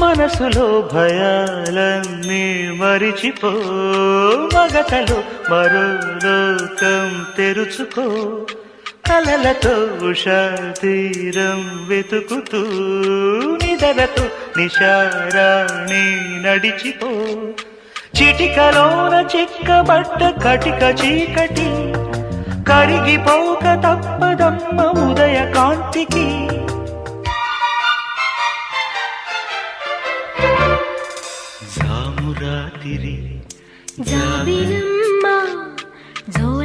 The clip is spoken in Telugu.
మనసులో భయాలన్నీ మరిచిపో, మగతలో మరో లోకం తెరుచుకో, కలలతో ఉషా తీరం వెతుకుతూ నిదరతో నిశారాణి నడిచిపో. చిటికలోన చిక్కబడ్డ కటిక చీకటి కరిగిపోక తప్పదమ్మ ఉదయ కాంతికి. జామురాతిరి జాబిలమ్మ జోల